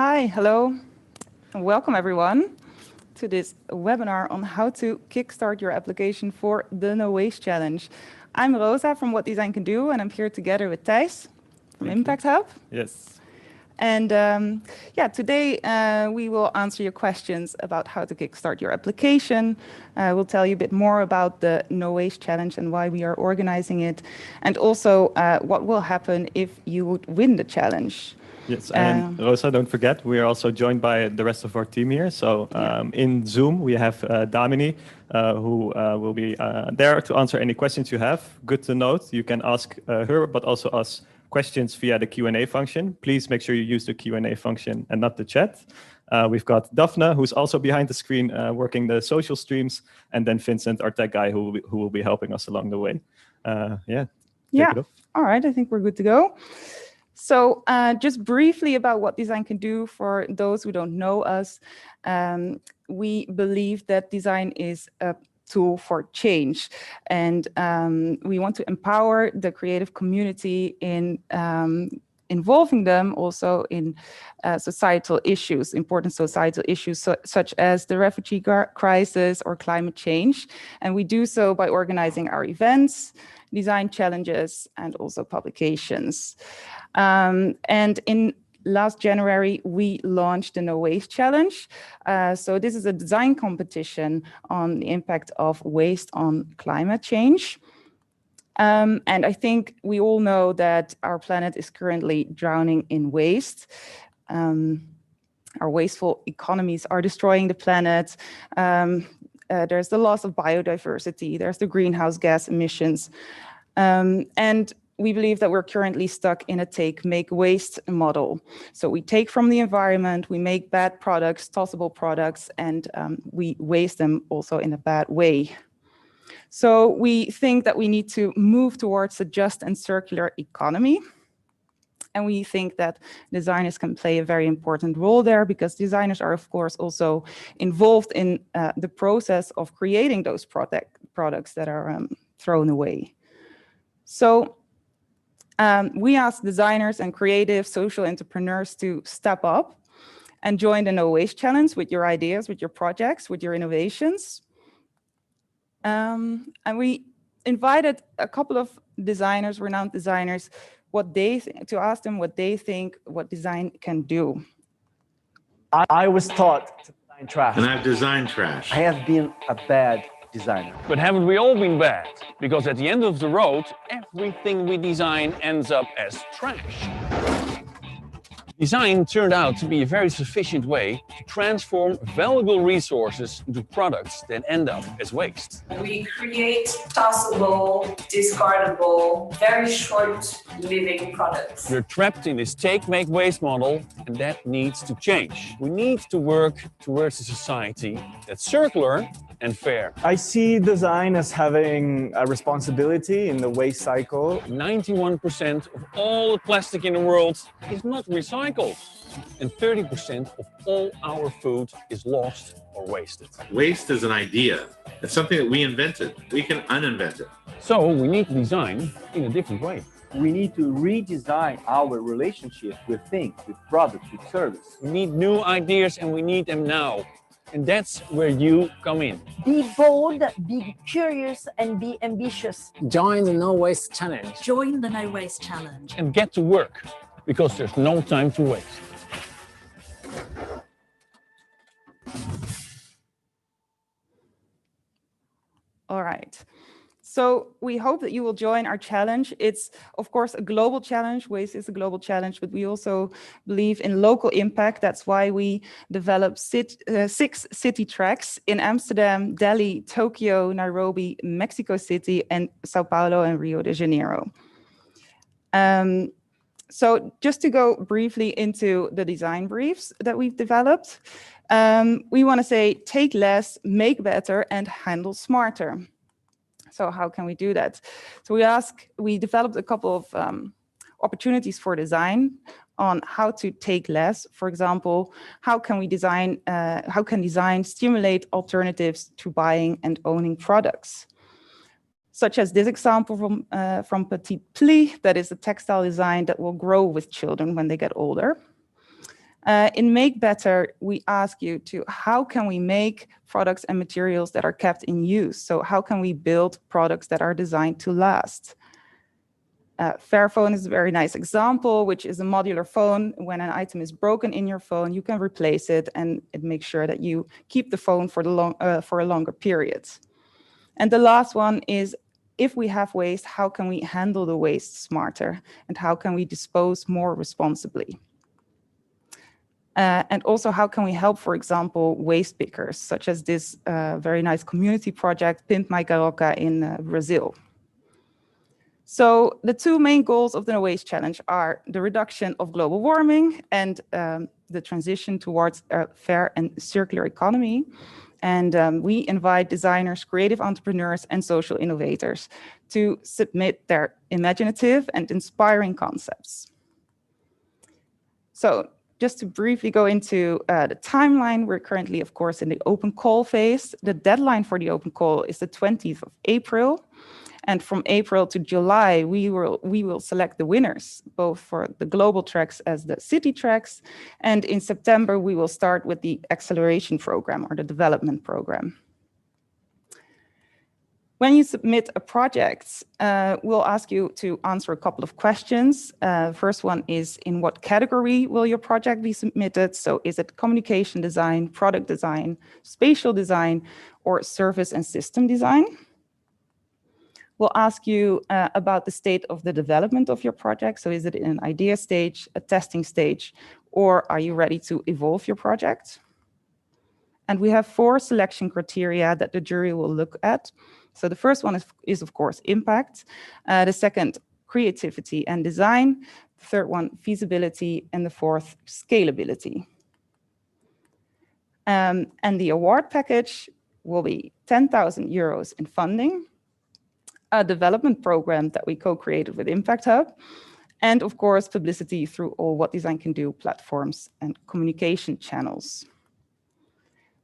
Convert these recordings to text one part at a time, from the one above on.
Hi, hello, and welcome everyone to this webinar on how to kickstart your application for the No Waste Challenge. I'm Rosa from What Design Can Do, and I'm here together with Thijs from Impact Hub. Yes. And today we will answer your questions about how to kickstart your application. We'll tell you a bit more about the No Waste Challenge and why we are organizing it, and also what will happen if you would win the challenge. Yes, and Rosa, don't forget, we are also joined by the rest of our team here. So in Zoom, we have Damini, who will be there to answer any questions you have. Good to note, you can ask her, but also us questions via the Q&A function. Please make sure you use the Q&A function and not the chat. We've got Daphne, who's also behind the screen working the social streams, and then Vincent, our tech guy, who will be helping us along the way. Take it off. All right, I think we're good to go. So just briefly about what design can do for those who don't know us. We believe that design is a tool for change, and we want to empower the creative community in involving them also in societal issues, important societal issues such as the refugee crisis or climate change. And we do so by organizing our events, design challenges, and also publications. And in last January, we launched the No Waste Challenge. So this is a design competition on the impact of waste on climate change. And I think we all know that our planet is currently drowning in waste. Our wasteful economies are destroying the planet. There's the loss of biodiversity. There's the greenhouse gas emissions. And we believe that we're currently stuck in a take, make, waste model. So we take from the environment, we make bad products, tossable products, and we waste them also in a bad way. So we think that we need to move towards a just and circular economy. And we think that designers can play a very important role there, because designers are, of course, also involved in the process of creating those products that are thrown away. So we ask designers and creative social entrepreneurs to step up and join the No Waste Challenge with your ideas, with your projects, with your innovations. And we invited a couple of designers, renowned designers, to ask them what they think what design can do. I was taught to design trash. And I've designed trash. I have been a bad designer. But haven't we all been bad? Because at the end of the road, everything we design ends up as trash. Design turned out to be a very sufficient way to transform valuable resources into products that end up as waste. We create tossable, discardable, very short-living products. We're trapped in this take, make, waste model, and that needs to change. We need to work towards a society that's circular and fair. I see design as having a responsibility in the waste cycle. 91% of all the plastic in the world is not recycled. And 30% of all our food is lost or wasted. Waste is an idea. It's something that we invented. We can uninvent it. So we need to design in a different way. We need to redesign our relationship with things, with products, with service. We need new ideas, and we need them now. And that's where you come in. Be bold, be curious, and be ambitious. Join the No Waste Challenge. Join the No Waste Challenge. And get to work, because there's no time to waste. All right. So we hope that you will join our challenge. It's, of course, a global challenge. Waste is a global challenge, but we also believe in local impact. That's why we developed 6 city tracks in Amsterdam, Delhi, Tokyo, Nairobi, Mexico City, and Sao Paulo and Rio de Janeiro. So just to go briefly into the design briefs that we've developed, we want to say, take less, make better, and handle smarter. So how can we do that? So we developed a couple of opportunities for design on how to take less. For example, how can design stimulate alternatives to buying and owning products? Such as this example from Petit Pli, that is a textile design that will grow with children when they get older. In Make Better, we ask you to how can we make products and materials that are kept in use? So how can we build products that are designed to last? Fairphone is a very nice example, which is a modular phone. When an item is broken in your phone, you can replace it, and it makes sure that you keep the phone for a longer period. And the last one is, if we have waste, how can we handle the waste smarter? And how can we dispose more responsibly? And also, how can we help, for example, waste pickers, such as this very nice community project, Pimp My Caroca in Brazil. So the two main goals of the No Waste Challenge are the reduction of global warming and the transition towards a fair and circular economy. And we invite designers, creative entrepreneurs, and social innovators to submit their imaginative and inspiring concepts. So just to briefly go into the timeline, we're currently, of course, in the open call phase. The deadline for the open call is the 20th of April. And from April to July, we will select the winners, both for the global tracks as the city tracks. And in September, we will start with the acceleration program or the development program. When you submit a project, we'll ask you to answer a couple of questions. First one is, in what category will your project be submitted? So is it communication design, product design, spatial design, or service and system design? We'll ask you about the state of the development of your project. So is it in an idea stage, a testing stage, or are you ready to evolve your project? And we have 4 selection criteria that the jury will look at. So the first one is of course, impact. The second, creativity and design. The third one, feasibility. And the fourth, scalability. And the award package will be 10,000 euros in funding, a development program that we co-created with Impact Hub, and of course, publicity through all What Design Can Do platforms and communication channels.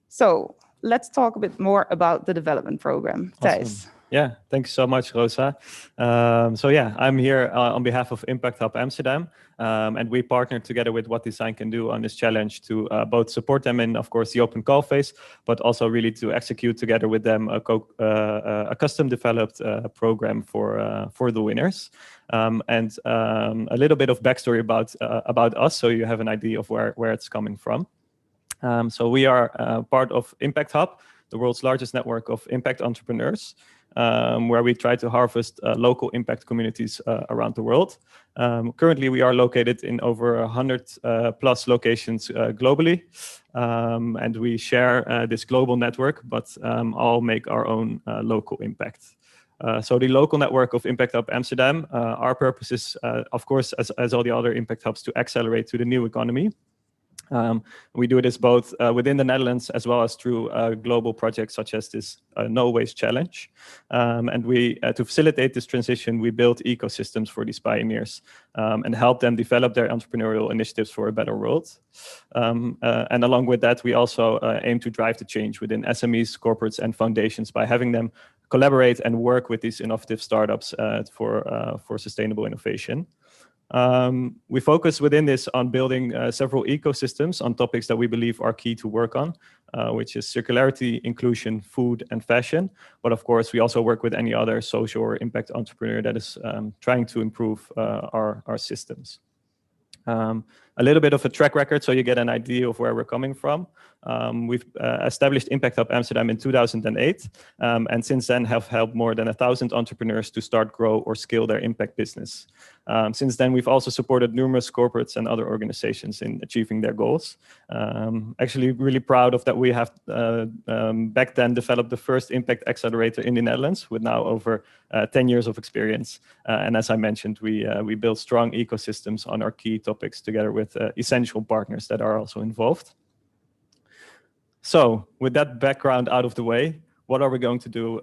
So let's talk a bit more about the development program. Awesome. Thijs. Yeah, thanks so much, Rosa. So yeah, I'm here on behalf of Impact Hub Amsterdam, and we partnered together with What Design Can Do on this challenge to both support them in, of course, the open call phase, but also really to execute together with them a custom developed program for the winners. And a little bit of backstory about us, so you have an idea of where it's coming from. So we are part of Impact Hub, the world's largest network of impact entrepreneurs, where we try to harvest local impact communities around the world. Currently, we are located in over 100 plus locations globally, and we share this global network, but all make our own local impact. So the local network of Impact Hub Amsterdam, our purpose is, of course, as all the other impact hubs, to accelerate to the new economy. We do this both within the Netherlands as well as through global projects such as this No Waste Challenge. And we, to facilitate this transition, we build ecosystems for these pioneers and help them develop their entrepreneurial initiatives for a better world. And along with that, we also aim to drive the change within SMEs, corporates, and foundations by having them collaborate and work with these innovative startups for sustainable innovation. We focus within this on building several ecosystems on topics that we believe are key to work on, which is circularity, inclusion, food, and fashion. But of course, we also work with any other social or impact entrepreneur that is trying to improve our systems. A little bit of a track record so you get an idea of where we're coming from. We've established Impact Hub Amsterdam in 2008, and since then have helped more than 1,000 entrepreneurs to start, grow, or scale their impact business. Since then, we've also supported numerous corporates and other organizations in achieving their goals. Actually, really proud of that we have back then developed the first impact accelerator in the Netherlands with now over 10 years of experience. And as I mentioned, we build strong ecosystems on our key topics together with essential partners that are also involved. So with that background out of the way, what are we going to do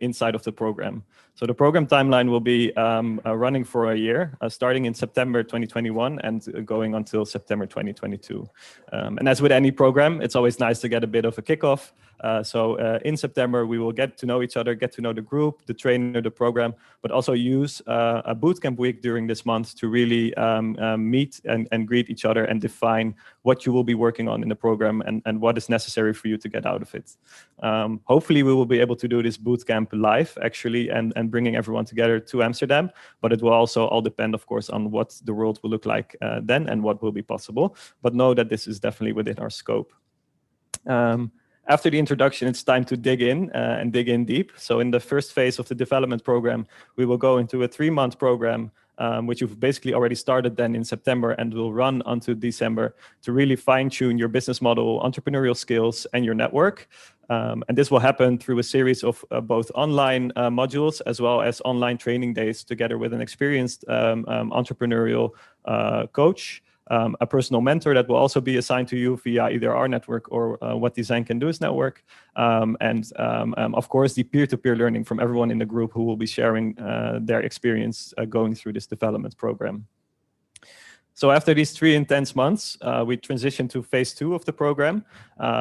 inside of the program? So the program timeline will be running for a year, starting in September 2021 and going until September 2022. And as with any program, it's always nice to get a bit of a kickoff, In September, we will get to know each other, get to know the group, the trainer, the program, but also use a bootcamp week during this month to really meet and greet each other and define what you will be working on in the program and what is necessary for you to get out of it. Hopefully, we will be able to do this bootcamp live, actually, and bringing everyone together to Amsterdam, but it will also all depend, of course, on what the world will look like then and what will be possible. But know that this is definitely within our scope. After the introduction, it's time to dig in and dig in deep. So in the first phase of the development program, we will go into a 3-month program, which you've basically already started then in September and will run until December to really fine-tune your business model, entrepreneurial skills, and your network. And this will happen through a series of both online modules as well as online training days together with an experienced entrepreneurial coach. A personal mentor that will also be assigned to you via either our network or What Design Can Do's network. Of course, the peer-to-peer learning from everyone in the group who will be sharing their experience going through this development program. So after these 3 intense months, we transition to phase 2 of the program,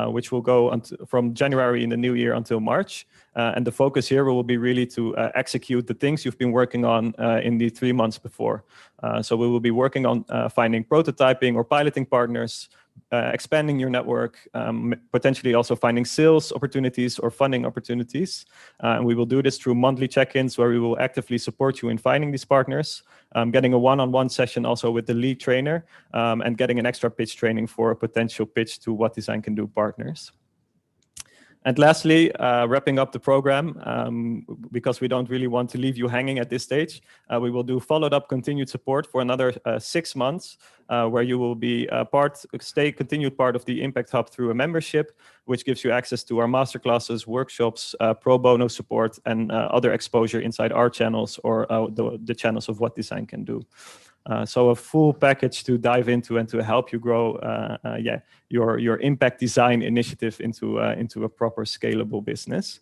which will go from January in the new year until March. And the focus here will be really to execute the things you've been working on in the 3 months before. So we will be working on finding prototyping or piloting partners, expanding your network, potentially also finding sales opportunities or funding opportunities. And we will do this through monthly check-ins where we will actively support you in finding these partners, getting a one-on-one session also with the lead trainer, and getting an extra pitch training for a potential pitch to What Design Can Do partners. And lastly, wrapping up the program, because we don't really want to leave you hanging at this stage, we will do followed up continued support for another 6 months, where you will be continued part of the Impact Hub through a membership, which gives you access to our masterclasses, workshops, pro bono support, and other exposure inside our channels or the channels of What Design Can Do. So a full package to dive into and to help you grow your impact design initiative into a proper scalable business.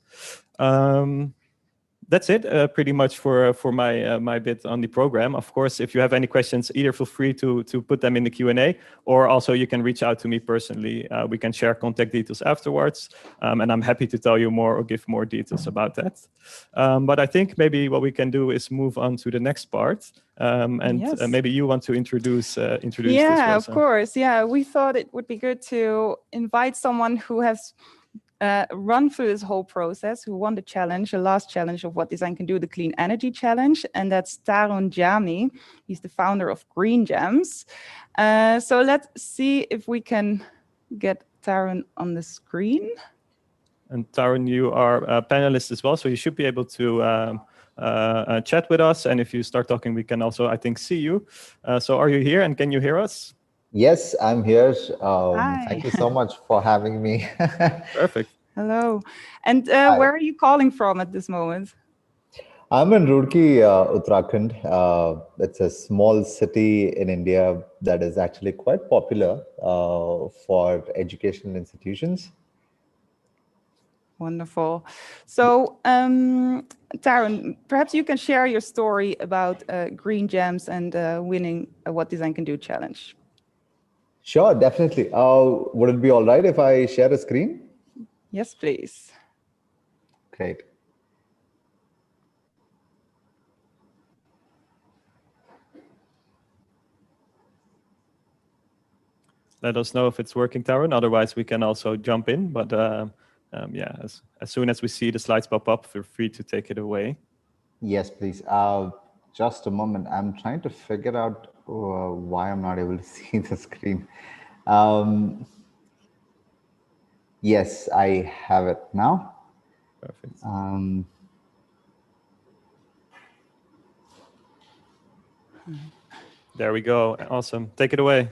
That's it, pretty much for my bit on the program. Of course, if you have any questions, either feel free to put them in the Q&A, or also you can reach out to me personally. We can share contact details afterwards, and I'm happy to tell you more or give more details about that. But I think maybe what we can do is move on to the next part, and Yes. Maybe you want to introduce this. Yeah, Rosa. of course. Yeah, we thought it would be good to invite someone who has run through this whole process, who won the last challenge of What Design Can Do, the Clean Energy Challenge, and that's Tarun Jami. He's the founder of Green Gems. So let's see if we can get Tarun on the screen. And Tarun, you are a panelist as well, so you should be able to chat with us. And if you start talking, we can also, I think, see you. So are you here and can you hear us? Yes, I'm here. Hi. Thank you so much for having me. Perfect. Hello. And where are you calling from at this moment? I'm in Roorkee, Uttarakhand. It's a small city in India that is actually quite popular for educational institutions. Wonderful. So, Tarun, perhaps you can share your story about Green Gems and winning a What Design Can Do challenge. Sure, definitely. Would it be all right if I share a screen? Yes, please. Great. Let us know if it's working, Tarun. Otherwise, we can also jump in. But yeah, as soon as we see the slides pop up, feel free to take it away. Yes, please. Just a moment. I'm trying to figure out why I'm not able to see the screen. Yes, I have it now. Perfect. There we go. Awesome. Take it away.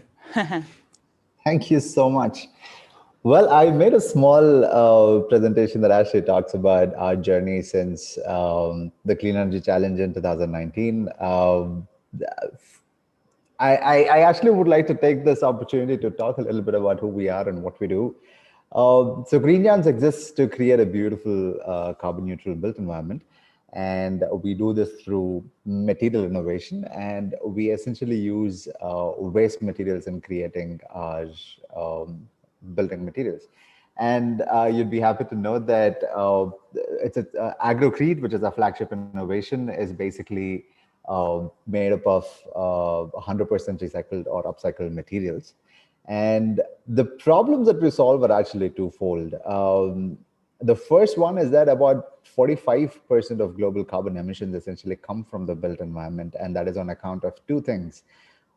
Thank you so much. Well, I made a small presentation that actually talks about our journey since the Clean Energy Challenge in 2019. I actually would like to take this opportunity to talk a little bit about who we are and what we do. So Green Gems exists to create a beautiful carbon neutral built environment. And we do this through material innovation. And we essentially use waste materials in creating our building materials. And you'd be happy to know that it's Agrocrete, which is a flagship innovation, is basically made up of 100% recycled or upcycled materials. And the problems that we solve are actually twofold. The first one is that about 45% of global carbon emissions essentially come from the built environment, and that is on account of two things.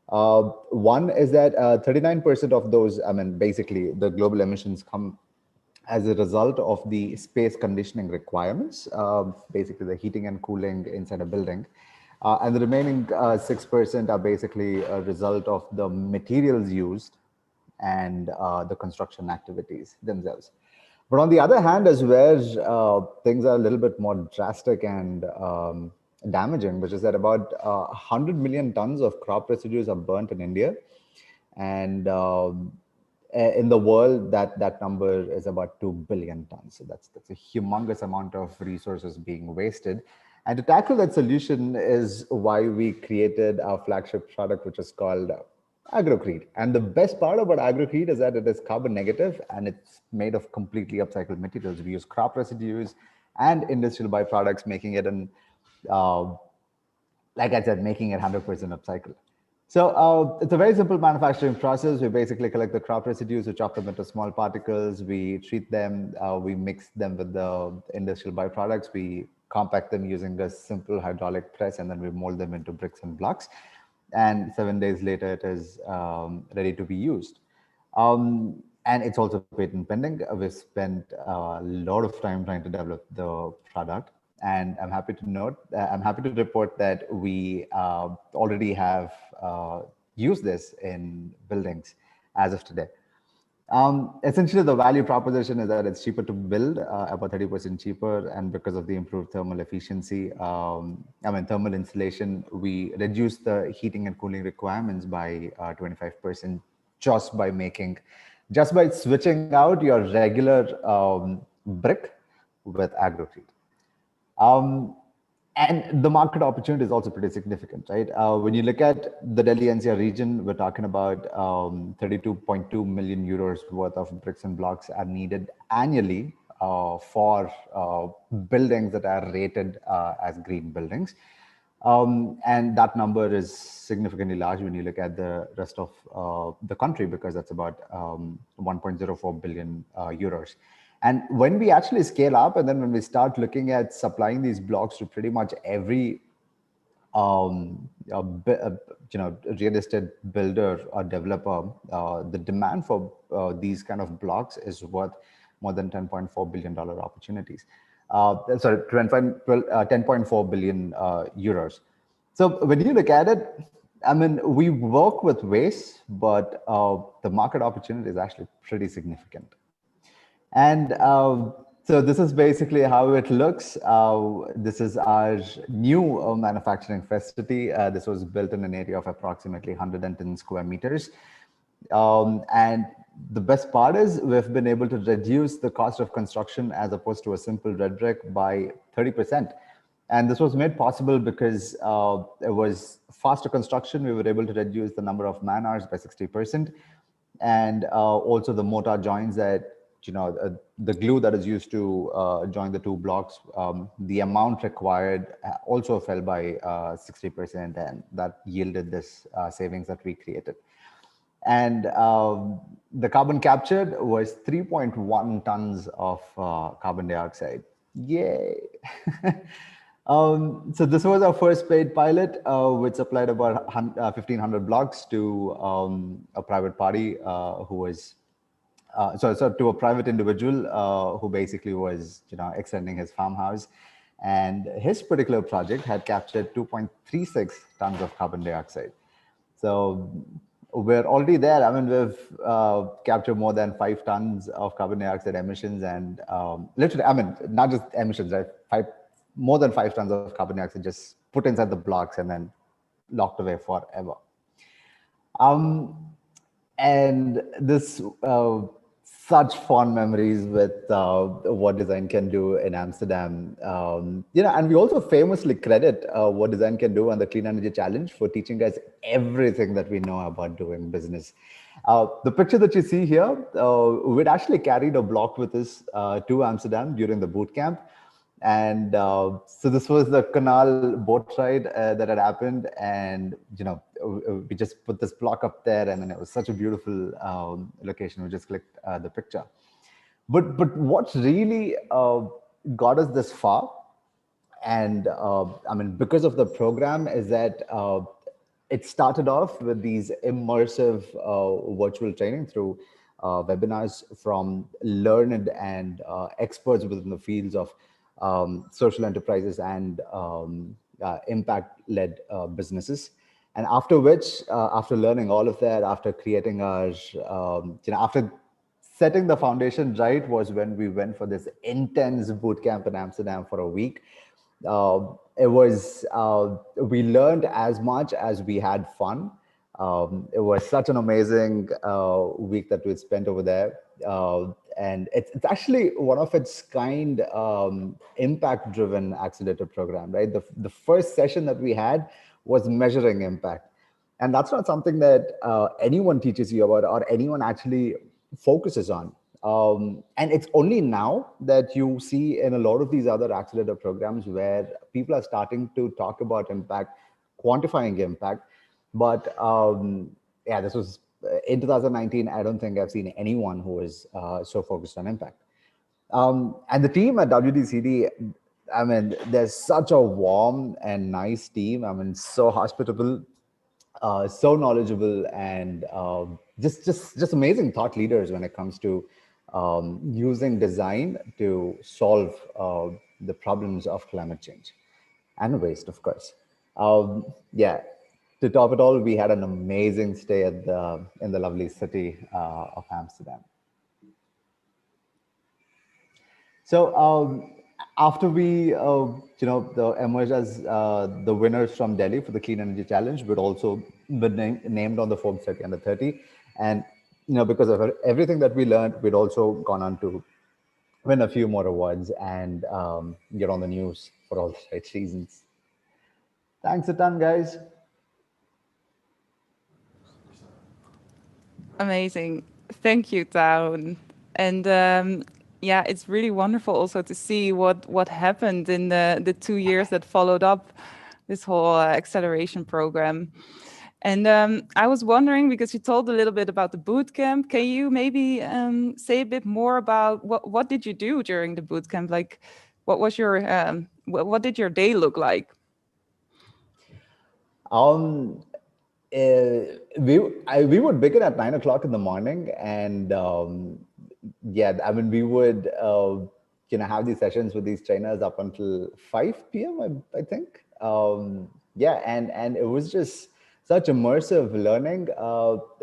One is that 39% of those, basically the global emissions come as a result of the space conditioning requirements, basically the heating and cooling inside a building. And the remaining 6% are basically a result of the materials used and the construction activities themselves. But on the other hand, is where things are a little bit more drastic and damaging, which is that about 100 million tons of crop residues are burnt in India. And in the world, that number is about 2 billion tons. So that's a humongous amount of resources being wasted. And to tackle that solution is why we created our flagship product, which is called Agrocrete. And the best part about Agrocrete is that it is carbon negative and it's made of completely upcycled materials. We use crop residues and industrial byproducts, making it like I said, making it 100% upcycled. So it's a very simple manufacturing process. We basically collect the crop residues, we chop them into small particles, we treat them, we mix them with the industrial byproducts, we compact them using a simple hydraulic press, and then we mold them into bricks and blocks. And 7 days later, it is ready to be used. And it's also patent pending. We've spent a lot of time trying to develop the product. And I'm happy to report that we already have used this in buildings as of today. Essentially, the value proposition is that it's cheaper to build, about 30% cheaper, and because of the improved thermal efficiency, thermal insulation, we reduce the heating and cooling requirements by 25% just by switching out your regular brick with Agrocrete. And the market opportunity is also pretty significant, right? When you look at the Delhi NCR region, we're talking about 32.2 million euros worth of bricks and blocks are needed annually for buildings that are rated as green buildings. And that number is significantly large when you look at the rest of the country, because that's about 1.04 billion euros. And when we actually scale up, and then when we start looking at supplying these blocks to pretty much every real estate builder or developer, the demand for these kind of blocks is worth more than $10.4 billion opportunities. 10.4 billion euros. So when you look at it, we work with waste, but the market opportunity is actually pretty significant. And so this is basically how it looks. This is our new manufacturing facility. This was built in an area of approximately 110 square meters. And the best part is we've been able to reduce the cost of construction as opposed to a simple red brick by 30%. And this was made possible because it was faster construction. We were able to reduce the number of man hours by 60%. And also the mortar joints that, the glue that is used to join the two blocks, the amount required also fell by 60%, and that yielded this savings that we created. And the carbon captured was 3.1 tons of carbon dioxide. Yay! So this was our first paid pilot, which supplied about 1,500 blocks to a private party who was to a private individual who basically was, extending his farmhouse, and his particular project had captured 2.36 tons of carbon dioxide. So we're already there. We've captured more than 5 tons of carbon dioxide emissions, and literally, not just emissions, right? More than 5 tons of carbon dioxide just put inside the blocks and then locked away forever. And this such fond memories with what design can do in Amsterdam. And we also famously credit what design can do on the Clean Energy Challenge for teaching us everything that we know about doing business. The picture that you see here, we'd actually carried a block with us to Amsterdam during the boot camp. And so this was the canal boat ride that had happened. And, we just put this block up there, and then it was such a beautiful location. We just clicked the picture. But what really got us this far, and because of the program, is that it started off with these immersive virtual training through webinars from learned and experts within the fields of social enterprises and impact-led businesses. And after which, after learning all of that, after creating our, after setting the foundation right, was when we went for this intense boot camp in Amsterdam for a week. We learned as much as we had fun. It was such an amazing week that we spent over there. And it's actually one of its kind impact-driven accelerator program, right? The first session that we had was measuring impact. And that's not something that anyone teaches you about or anyone actually focuses on. And it's only now that you see in a lot of these other accelerator programs where people are starting to talk about impact, quantifying impact. But this was in 2019. I don't think I've seen anyone who is so focused on impact. And the team at WDCD, there's such a warm and nice team. So hospitable, so knowledgeable, and just amazing thought leaders when it comes to using design to solve the problems of climate change and waste, of course. To top it all, we had an amazing stay in the lovely city of Amsterdam. So after we, emerged as the winners from Delhi for the Clean Energy Challenge, we'd also been named on the Forbes 30 Under 30. And because of everything that we learned, we'd also gone on to win a few more awards and get on the news for all the right reasons. Thanks a ton, guys. Amazing. Thank you, Town. And it's really wonderful also to see what happened in the 2 years that followed up this whole acceleration program. And I was wondering, because you told a little bit about the boot camp, can you maybe say a bit more about what did you do during the boot camp? Like, what was your what did your day look like? We would begin at 9 o'clock in the morning, and we would have these sessions with these trainers up until 5 p.m. I think. And it was just such immersive learning.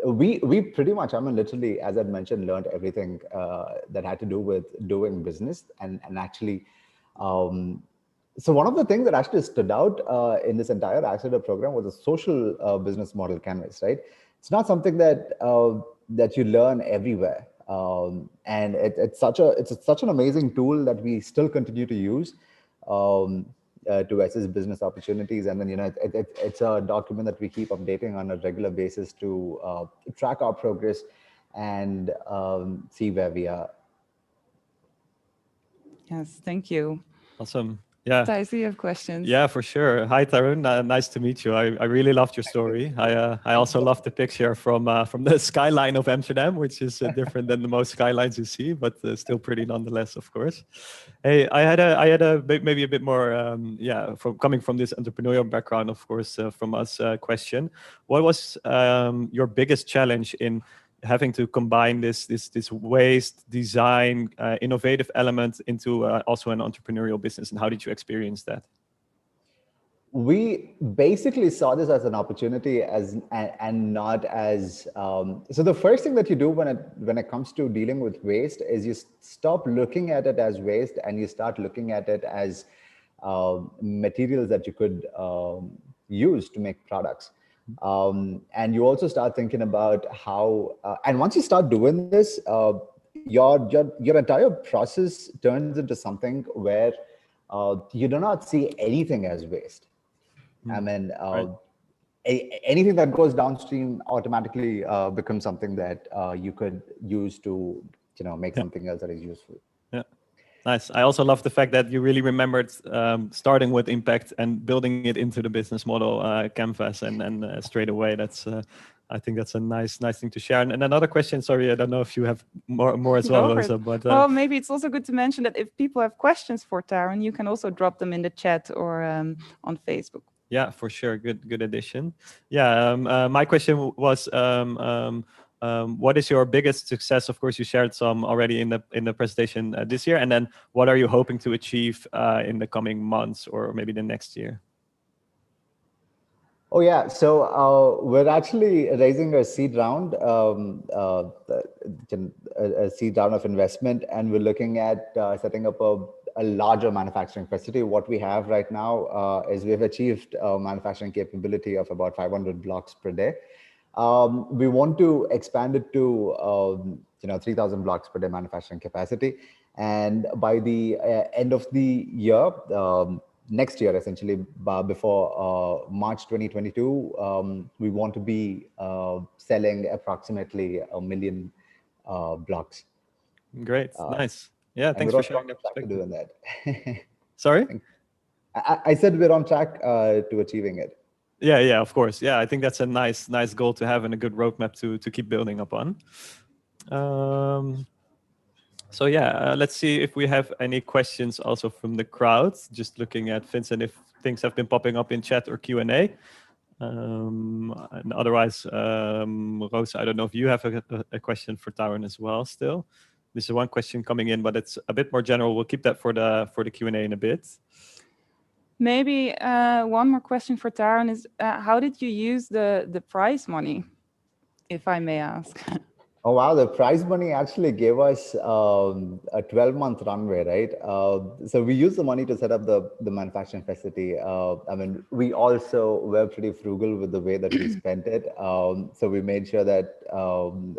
We pretty much, literally, as I'd mentioned, learned everything that had to do with doing business and actually. So one of the things that actually stood out in this entire accelerator program was a social business model canvas, right? It's not something that that you learn everywhere, and it's such an amazing tool that we still continue to use to assess business opportunities. And then it's a document that we keep updating on a regular basis to track our progress and see where we are. Yes, thank you. Awesome. Yeah. Thijs, do you have questions? Yeah, for sure. Hi, Tarun. Nice to meet you. I really loved your story. I also loved the picture from the skyline of Amsterdam, which is different than the most skylines you see, but still pretty nonetheless, of course. Hey, I had maybe a bit more, from coming from this entrepreneurial background, of course, from us question. What was your biggest challenge in having to combine this waste, design, innovative element into also an entrepreneurial business, and how did you experience that? We basically saw this as an opportunity and not as so the first thing that you do when it comes to dealing with waste is you stop looking at it as waste and you start looking at it as materials that you could use to make products. And you also start thinking about how, and once you start doing this, your entire process turns into something where you do not see anything as waste. Right. anything that goes downstream automatically becomes something that you could use to, make something else that is useful. Yeah. Nice. I also love the fact that you really remembered starting with impact and building it into the business model canvas and straight away. That's I think that's a nice thing to share. And another question. Sorry, I don't know if you have more as well, Rosa, but well, maybe it's also good to mention that if people have questions for Taron, you can also drop them in the chat or on Facebook. Yeah, for sure. Good addition. Yeah. My question was. What is your biggest success? Of course, you shared some already in the presentation this year, and then what are you hoping to achieve in the coming months or maybe the next year? Oh yeah, so we're actually raising a seed round, a seed round of investment, and we're looking at setting up a larger manufacturing facility. What we have right now is we've achieved a manufacturing capability of about 500 blocks per day. We want to expand it to 3,000 blocks per day manufacturing capacity, and by the end of the year, next year, essentially, before March 2022, we want to be selling approximately 1 million blocks. Great, nice. Yeah, thanks for sharing that perspective. Doing that. Sorry? I said we're on track to achieving it. Yeah, of course. Yeah, I think that's a nice goal to have and a good roadmap to keep building upon. So yeah, let's see if we have any questions also from the crowd. Just looking at Vincent, if things have been popping up in chat or Q&A. And otherwise, Rosa, I don't know if you have a question for Taron as well still. This is one question coming in, but it's a bit more general. We'll keep that for the Q&A in a bit. Maybe one more question for Taron is, how did you use the prize money, if I may ask? Oh, wow. The prize money actually gave us a 12-month runway, right? So we used the money to set up the manufacturing facility. I mean, we also were pretty frugal with the way that we spent it. So we made sure that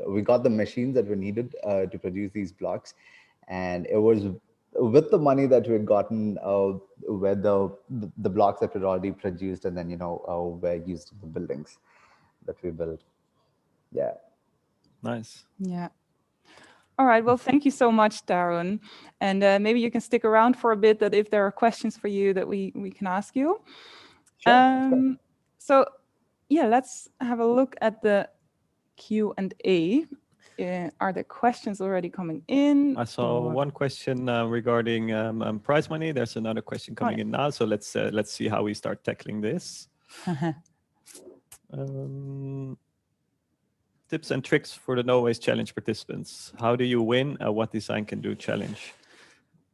we got the machines that we needed to produce these blocks. And it was with the money that we had gotten, where the blocks that were already produced and then, were used in the buildings that we built. Yeah. Nice. Yeah. All right. Well, thank you so much, Taron. And maybe you can stick around for a bit, that if there are questions for you that we can ask you. Sure. So yeah, let's have a look at the Q&A. Are there questions already coming in? I saw one question regarding prize money. There's another question coming in now. So let's see how we start tackling this. Tips and tricks for the No Waste Challenge participants. How do you win? What design can do challenge?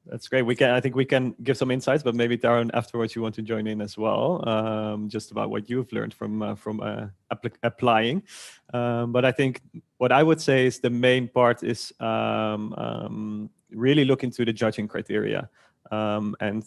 That's great. I think we can give some insights, but maybe Taron, afterwards you want to join in as well, just about what you've learned from applying. But I think what I would say is the main part is really look into the judging criteria and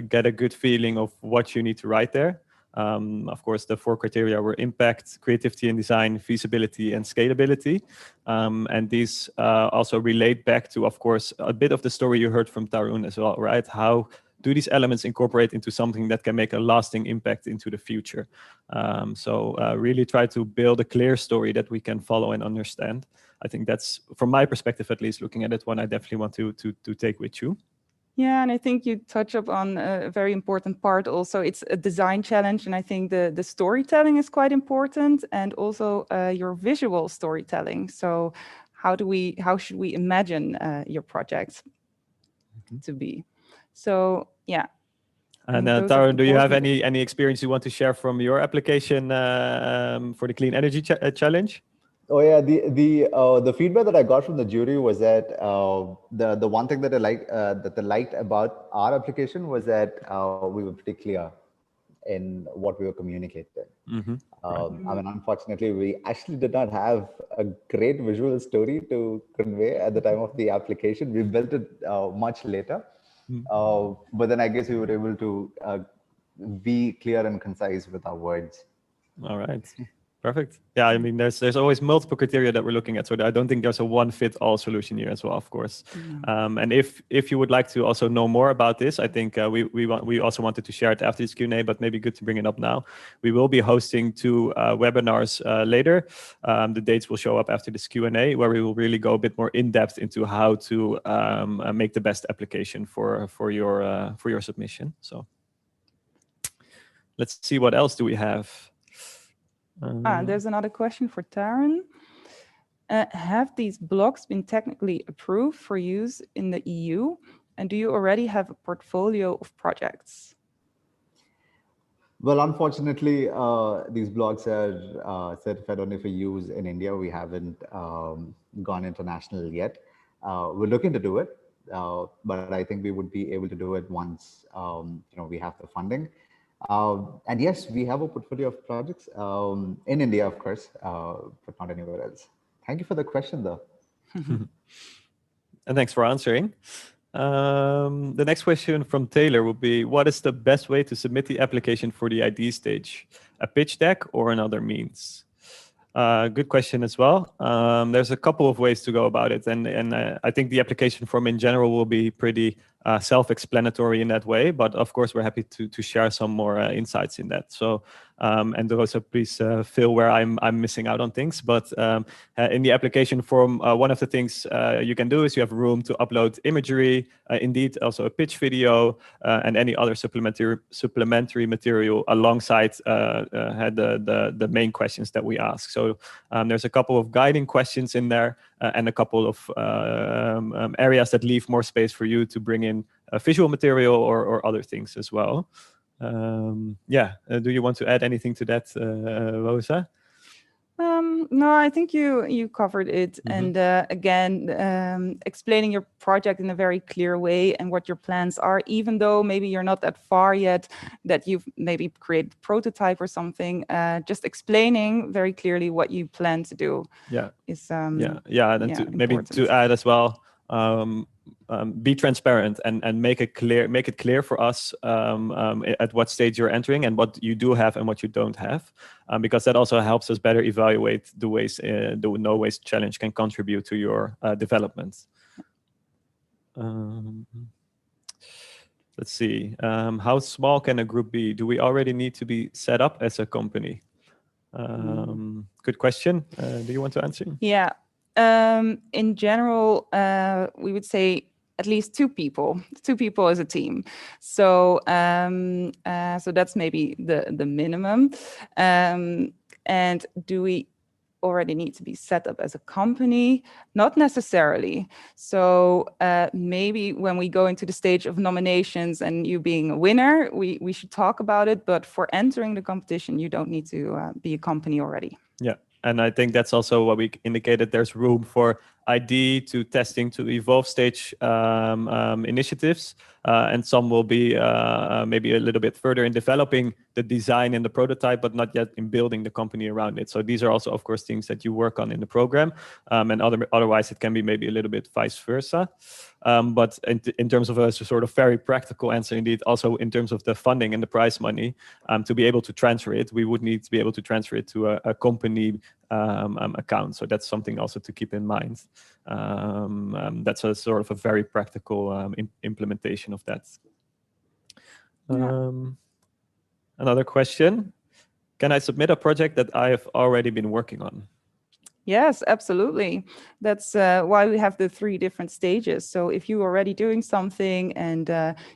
get a good feeling of what you need to write there. Of course, the 4 criteria were impact, creativity and design, feasibility, and scalability. And these also relate back to, of course, a bit of the story you heard from Taron as well, right? How do these elements incorporate into something that can make a lasting impact into the future? So really try to build a clear story that we can follow and understand. I think that's, from my perspective at least, looking at it, one I definitely want to take with you. Yeah, and I think you touch upon a very important part also. It's a design challenge, and I think the storytelling is quite important, and also your visual storytelling. So how should we imagine your project to be? So yeah. And Taron, do you have any experience you want to share from your application for the Clean Energy Challenge? Oh yeah, the feedback that I got from the jury was that the one thing that they liked about our application was that we were pretty clear in what we were communicating. Mm-hmm. I mean, unfortunately, we actually did not have a great visual story to convey at the time of the application. We built it much later, but then I guess we were able to be clear and concise with our words. All right. Perfect. Yeah, I mean, there's always multiple criteria that we're looking at, so I don't think there's a one-fit-all solution here as well, of course. And if you would like to also know more about this, I think we also wanted to share it after this Q&A, but maybe good to bring it up now. We will be hosting 2 webinars later. The dates will show up after this Q&A, where we will really go a bit more in depth into how to make the best application for your submission. So let's see, what else do we have? There's another question for Taryn. Have these blocks been technically approved for use in the EU? And do you already have a portfolio of projects? Well, unfortunately, these blogs are certified only for use in India. We haven't gone international yet. We're looking to do it, but I think we would be able to do it once we have the funding. And yes, we have a portfolio of projects in India, of course, but not anywhere else. Thank you for the question, though. And thanks for answering. The next question from Taylor will be, what is the best way to submit the application for the ID stage? A pitch deck or another means? Good question as well. There's a couple of ways to go about it. And I think the application form in general will be pretty self-explanatory in that way. But of course, we're happy to share some more insights in that. So, and also please feel where I'm missing out on things. But in the application form, one of the things you can do is you have room to upload imagery, indeed also a pitch video, and any other supplementary material alongside the main questions that we ask. So there's a couple of guiding questions in there and a couple of areas that leave more space for you to bring in visual material or other things as well. Do you want to add anything to that, Rosa? No, I think you covered it. And again, explaining your project in a very clear way and what your plans are, even though maybe you're not that far yet, that you've maybe created a prototype or something, just explaining very clearly what you plan to do. Is and maybe to add as well, be transparent and make it clear for us at what stage you're entering and what you do have and what you don't have, because that also helps us better evaluate the ways the No Waste Challenge can contribute to your development. Let's see. How small can a group be? Do we already need to be set up as a company? Good question. Do you want to answer? Yeah. In general, we would say at least 2 people as a team. So so that's maybe the minimum. And do we already need to be set up as a company? Not necessarily. So maybe when we go into the stage of nominations and you being a winner, we should talk about it. But for entering the competition, you don't need to be a company already. Yeah. And I think that's also what we indicated. There's room for ID to testing to evolve stage initiatives. And some will be maybe a little bit further in developing the design and the prototype, but not yet in building the company around it. So these are also, of course, things that you work on in the program. And otherwise, it can be maybe a little bit vice versa. But in terms of a sort of very practical answer, indeed, also in terms of the funding and the prize money, to be able to transfer it, we would need to be able to transfer it to a company account. So that's something also to keep in mind. That's a sort of a very practical implementation of that. Another question. Can I submit a project that I have already been working on? Yes, absolutely. That's why we have the 3 different stages. So if you're already doing something and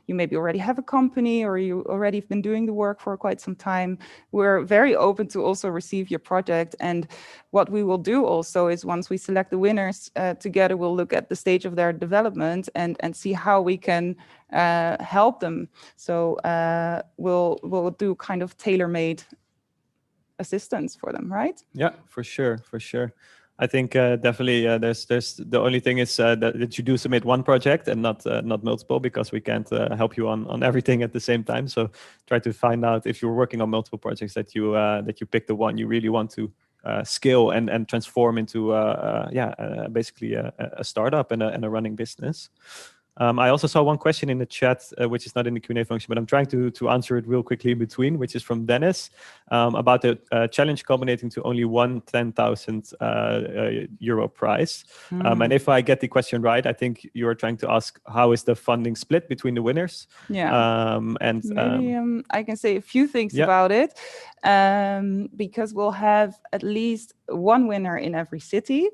you maybe already have a company or you already have been doing the work for quite some time, we're very open to also receive your project. And what we will do also is once we select the winners together, we'll look at the stage of their development and see how we can help them. So we'll do kind of tailor-made assistance for them, right? Yeah, for sure. I think definitely there's the only thing is that you do submit one project and not multiple, because we can't help you on everything at the same time. So try to find out if you're working on multiple projects that you pick the one you really want to scale and transform into basically a startup and a running business. I also saw one question in the chat, which is not in the Q&A function, but I'm trying to answer it real quickly in between, which is from Dennis, about the challenge culminating to only one 10,000 euro prize. And if I get the question right, I think you are trying to ask how is the funding split between the winners? Yeah. Maybe I can say a few things about it, because we'll have at least one winner in every city,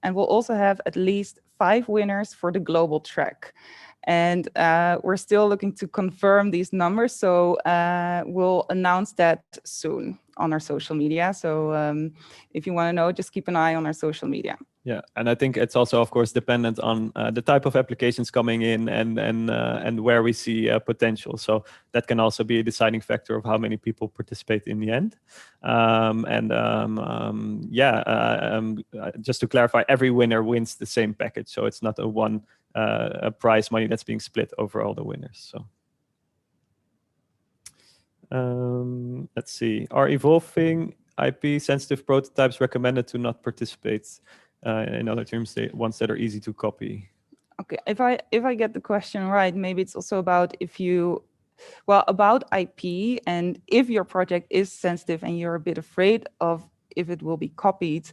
and we'll also have at least 5 winners for the global track. And we're still looking to confirm these numbers, so we'll announce that soon on our social media. So if you want to know, just keep an eye on our social media. Yeah, and I think it's also, of course, dependent on the type of applications coming in and where we see potential. So that can also be a deciding factor of how many people participate in the end. Just to clarify, every winner wins the same package, so it's not a prize money that's being split over all the winners. So let's see. Are evolving IP sensitive prototypes recommended to not participate? In other terms, the ones that are easy to copy. Okay, if I get the question right, maybe it's also about about IP, and if your project is sensitive and you're a bit afraid of if it will be copied,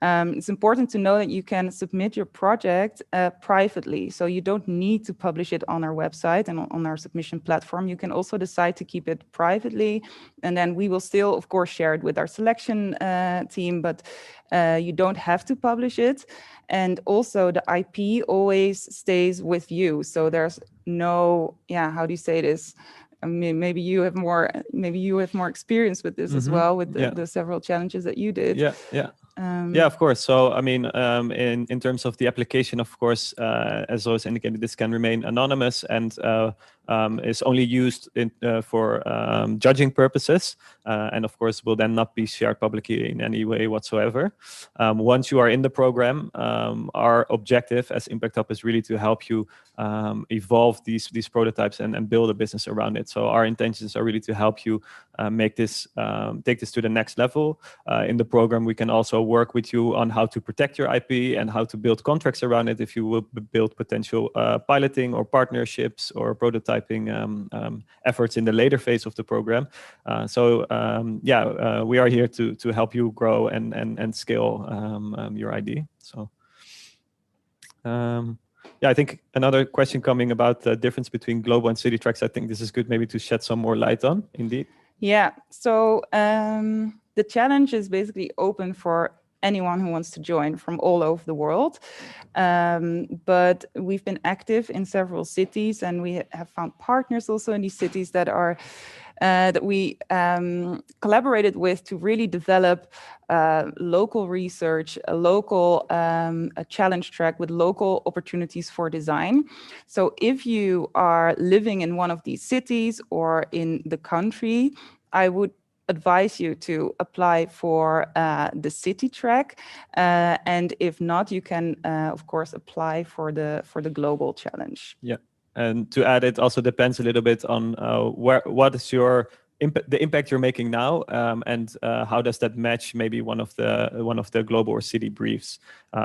it's important to know that you can submit your project privately. So you don't need to publish it on our website and on our submission platform. You can also decide to keep it privately, and then we will still, of course, share it with our selection team, but you don't have to publish it. And also the IP always stays with you. So there's no, how do you say this? I mean, maybe you have more experience with this as well, with the several challenges that you did. Yeah, of course. So, I mean, in terms of the application, of course, as always indicated, this can remain anonymous and is only used for judging purposes, and of course will then not be shared publicly in any way whatsoever. Once you are in the program, our objective as Impact Hub is really to help you evolve these prototypes and build a business around it. So our intentions are really to help you take this to the next level. In the program, we can also work with you on how to protect your IP and how to build contracts around it if you will build potential piloting or partnerships or prototyping efforts in the later phase of the program. We are here to help you grow and scale your idea. So I think another question coming about the difference between global and city tracks, I think this is good maybe to shed some more light on, indeed. Yeah, so the challenge is basically open for anyone who wants to join from all over the world. But we've been active in several cities, and we have found partners also in these cities that are that we collaborated with to really develop local research, a local a challenge track with local opportunities for design. So if you are living in one of these cities or in the country, I would advise you to apply for the city track, and if not, you can of course apply for the global challenge. Yeah, and to add, it also depends a little bit on what is your the impact you're making now, and how does that match maybe one of the global or city briefs.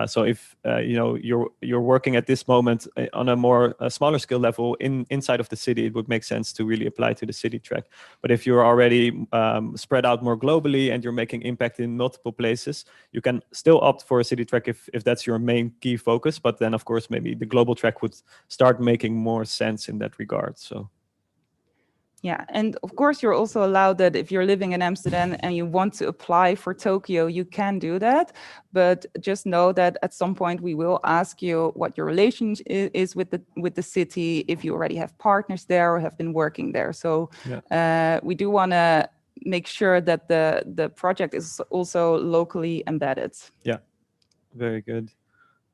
So if you're working at this moment on a smaller scale level inside of the city, it would make sense to really apply to the city track. But if you're already spread out more globally and you're making impact in multiple places, you can still opt for a city track if that's your main key focus. But then, of course, maybe the global track would start making more sense in that regard. So. Yeah, and of course, you're also allowed that if you're living in Amsterdam and you want to apply for Tokyo, you can do that. But just know that at some point we will ask you what your relationship is with the city, if you already have partners there or have been working there. So we do want to make sure that the project is also locally embedded. Yeah, very good.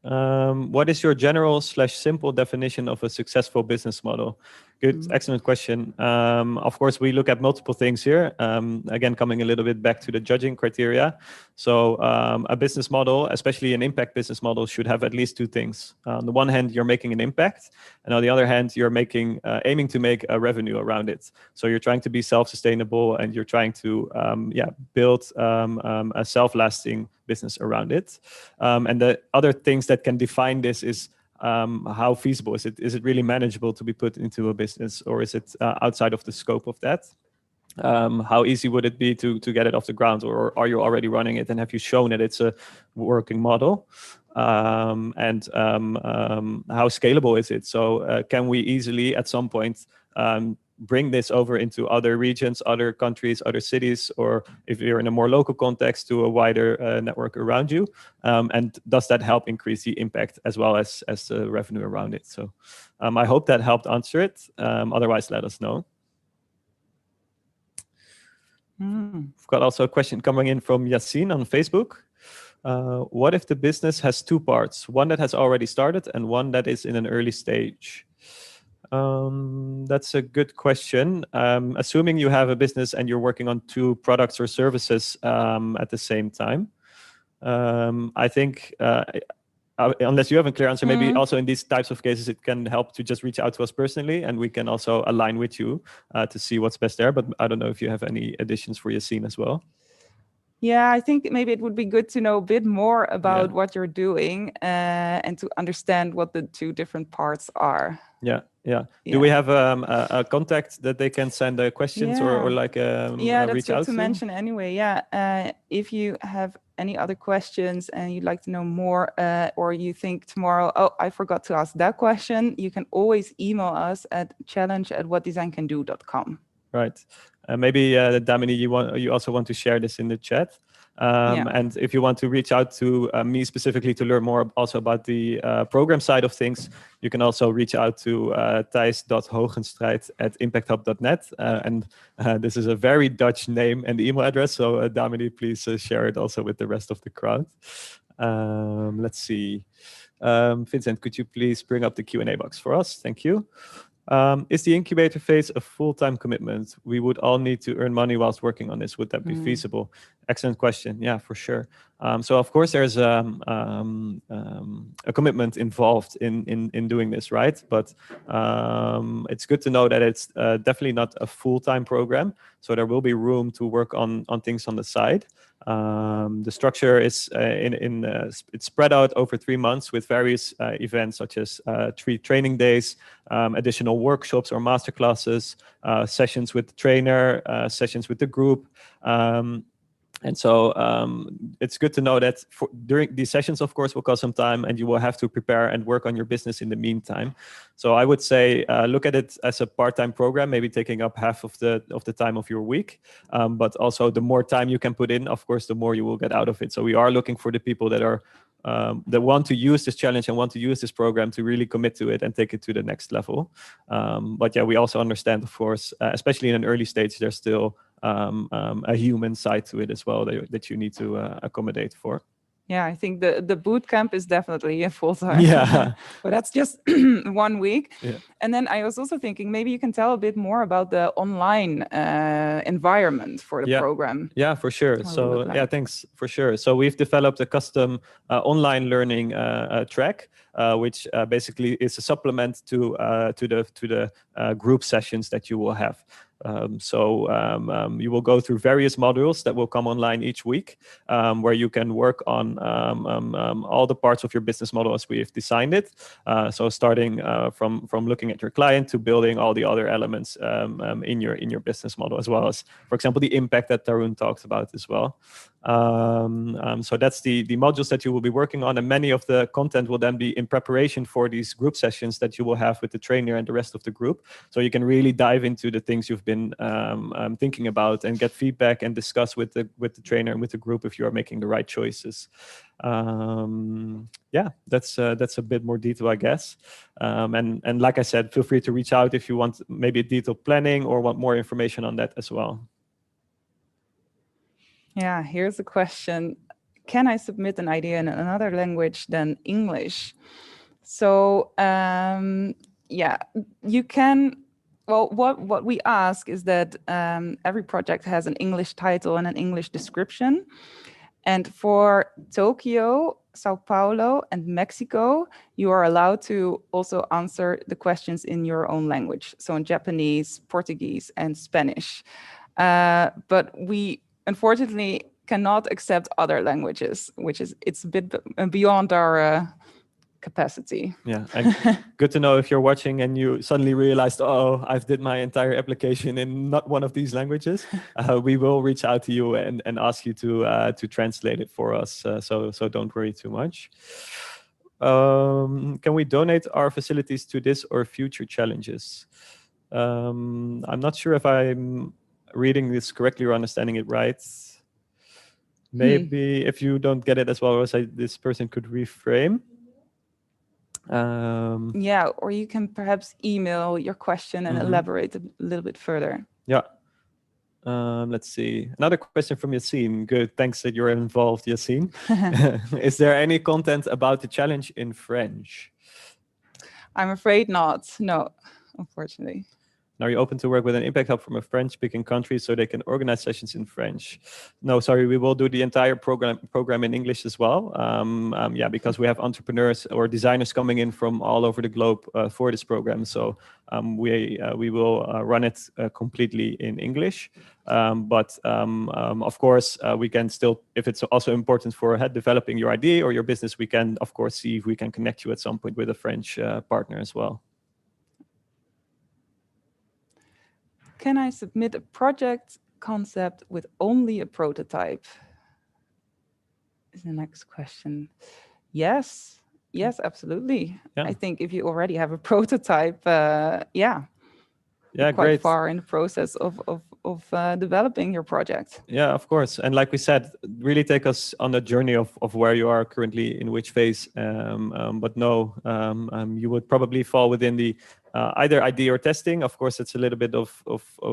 What is your general / simple definition of a successful business model? Good, excellent question. Of course, we look at multiple things here. Again, coming a little bit back to the judging criteria. So a business model, especially an impact business model, should have at least two things. On the one hand, you're making an impact, and on the other hand, you're aiming to make a revenue around it. So you're trying to be self-sustainable, and you're trying to build a self-lasting business around it. And the other things that can define this is how feasible is it? Is it really manageable to be put into a business, or is it outside of the scope of that? How easy would it be to get it off the ground, or are you already running it and have you shown that it's a working model? And how scalable is it? So can we easily at some point bring this over into other regions, other countries, other cities, or if you're in a more local context, to a wider network around you? And does that help increase the impact as well as the revenue around it? So I hope that helped answer it. Otherwise, let us know. We've got also a question coming in from Yassine on Facebook. What if the business has two parts, one that has already started and one that is in an early stage? That's a good question. Assuming you have a business and you're working on two products or services at the same time, I think unless you have a clear answer, maybe also in these types of cases, it can help to just reach out to us personally, and we can also align with you to see what's best there. But I don't know if you have any additions for Yassine as well. Yeah, I think maybe it would be good to know a bit more about what you're doing and to understand what the two different parts are. Yeah. Do we have a contact that they can send questions or like that's reach good out to mention anyway. If you have any other questions and you'd like to know more, or you think tomorrow, oh, I forgot to ask that question, you can always email us at challenge@whatdesigncando.com. Right. Maybe Damini, you also want to share this in the chat. And if you want to reach out to me specifically to learn more also about the program side of things, you can also reach out to thijs.hogenstrijd@impacthub.net. And this is a very Dutch name and email address. So Damini, please share it also with the rest of the crowd. Let's see. Vincent, could you please bring up the Q&A box for us? Thank you. Is the incubator phase a full-time commitment? We would all need to earn money whilst working on this. Would that be feasible? Excellent question. Yeah, for sure. So of course there's a commitment involved in doing this, right? But it's good to know that it's definitely not a full-time program. So there will be room to work on things on the side. The structure is it's spread out over 3 months with various events such as 3 training days, additional workshops or masterclasses, sessions with the trainer, sessions with the group. And so it's good to know that during these sessions, of course, will cost some time, and you will have to prepare and work on your business in the meantime. So I would say look at it as a part-time program, maybe taking up half of the time of your week. But also the more time you can put in, of course, the more you will get out of it. So we are looking for the people that are that want to use this challenge and want to use this program to really commit to it and take it to the next level. But yeah, we also understand, of course, especially in an early stage, there's still a human side to it as well that you need to accommodate for. Yeah, I think the boot camp is definitely a full-time. Yeah. But that's just 1 week. Yeah. And then I was also thinking maybe you can tell a bit more about the online environment for the program. Yeah, for sure. So yeah, thanks for sure. So we've developed a custom online learning track, which basically is a supplement to the group sessions that you will have. You will go through various modules that will come online each week, where you can work on all the parts of your business model as we have designed it. So starting from looking at your client to building all the other elements in your business model, as well as, for example, the impact that Tarun talked about as well. So that's the modules that you will be working on, and many of the content will then be in preparation for these group sessions that you will have with the trainer and the rest of the group. So you can really dive into the things you've been thinking about and get feedback and discuss with the trainer and with the group if you are making the right choices. Yeah, that's a bit more detail, I guess. And like I said, feel free to reach out if you want maybe a detailed planning or want more information on that as well. Yeah, here's a question. Can I submit an idea in another language than English? So yeah, you can. Well, what we ask is that every project has an English title and an English description. And for Tokyo, Sao Paulo, and Mexico, you are allowed to also answer the questions in your own language. So in Japanese, Portuguese, and Spanish. But we unfortunately cannot accept other languages, it's a bit beyond our capacity. Yeah, and good to know if you're watching and you suddenly realized, oh, I've did my entire application in not one of these languages. We will reach out to you and ask you to translate it for us. So don't worry too much. Can we donate our facilities to this or future challenges? I'm not sure if I'm reading this correctly or understanding it right. Maybe if you don't get it as well as this person could reframe. Yeah, or you can perhaps email your question and elaborate a little bit further. Yeah. Let's see. Another question from Yassine. Good. Thanks that you're involved, Yassine. Is there any content about the challenge in French? I'm afraid not. No, unfortunately. Are you open to work with an Impact Hub from a French-speaking country so they can organize sessions in French? No, sorry, we will do the entire program in English as well. Yeah, because we have entrepreneurs or designers coming in from all over the globe for this program. So we will run it completely in English. But of course, we can still, if it's also important for developing your idea or your business, we can, of course, see if we can connect you at some point with a French partner as well. Can I submit a project concept with only a prototype? Is the next question. Yes, absolutely. Yeah. I think if you already have a prototype, yeah, quite great. far in the process of developing your project. Yeah, of course. And like we said, really take us on the journey of where you are currently, in which phase. But no, you would probably fall within the either idea or testing. Of course, it's a little bit of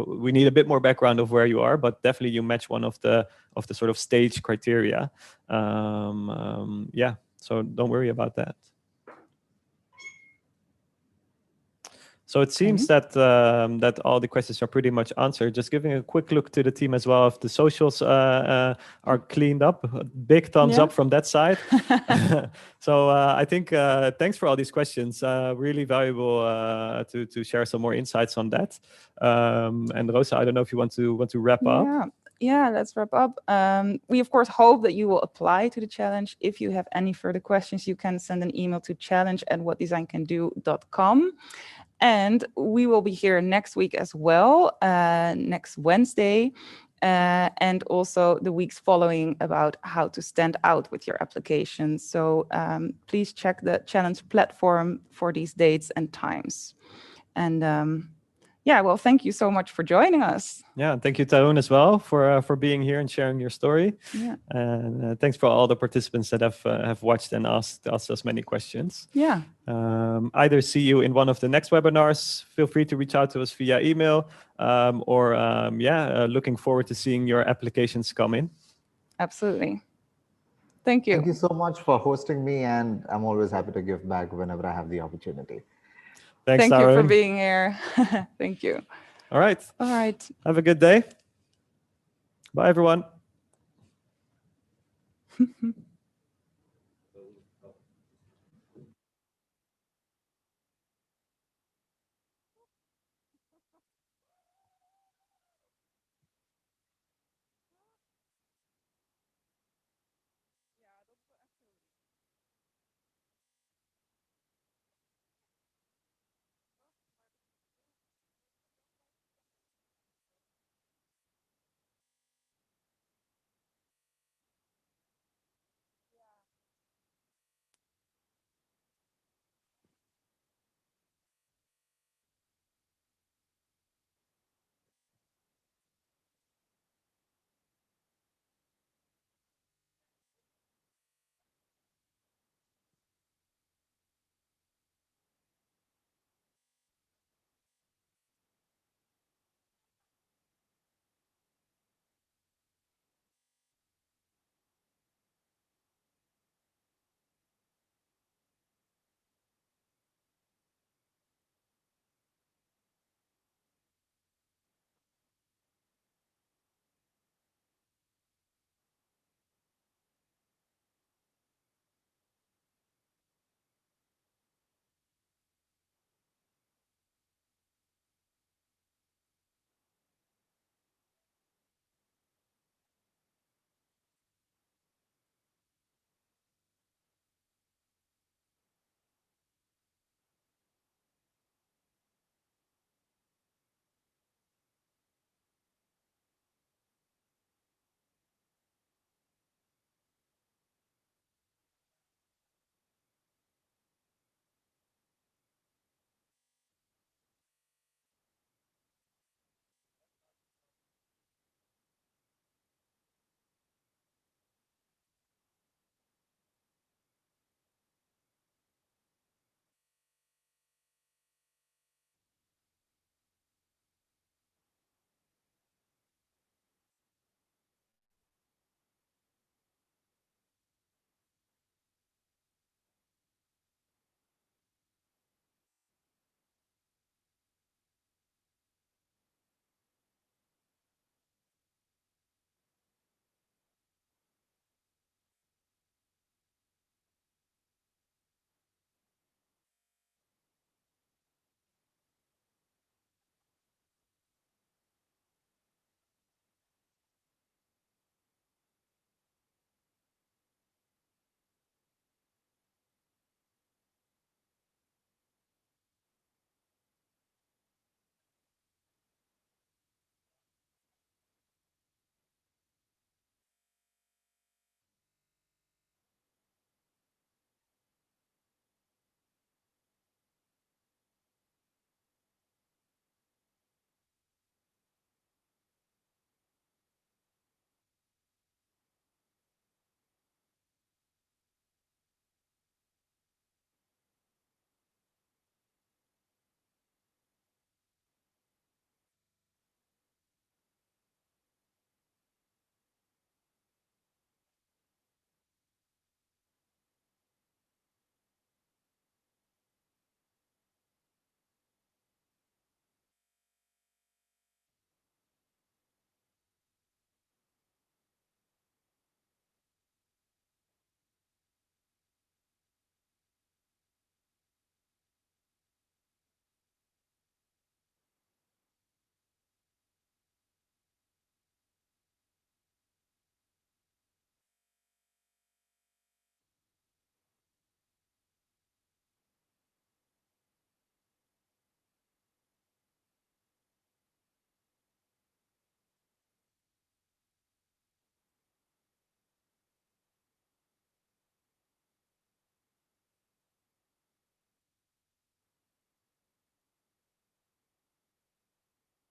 we need a bit more background of where you are, but definitely you match one of the sort of stage criteria. Yeah, so don't worry about that. So it seems that all the questions are pretty much answered. Just giving a quick look to the team as well. If the socials are cleaned up, big thumbs up from that side. So I think thanks for all these questions. Really valuable to share some more insights on that. And Rosa, I don't know if you want to wrap up. Yeah, let's wrap up. We, of course, hope that you will apply to the challenge. If you have any further questions, you can send an email to challenge@whatdesigncando.com. And we will be here next week as well, next Wednesday, and also the weeks following about how to stand out with your application. So please check the challenge platform for these dates and times. And yeah, well, thank you so much for joining us. Yeah, thank you, Tarun, as well, for being here and sharing your story. Yeah. And thanks for all the participants that have watched and asked us many questions. Yeah. Either see you in one of the next webinars. Feel free to reach out to us via email, or looking forward to seeing your applications come in. Absolutely. Thank you. Thank you so much for hosting me, and I'm always happy to give back whenever I have the opportunity. Thanks, Thank Tarun. you for being here. Thank you. All right. All right. Have a good day. Bye, everyone.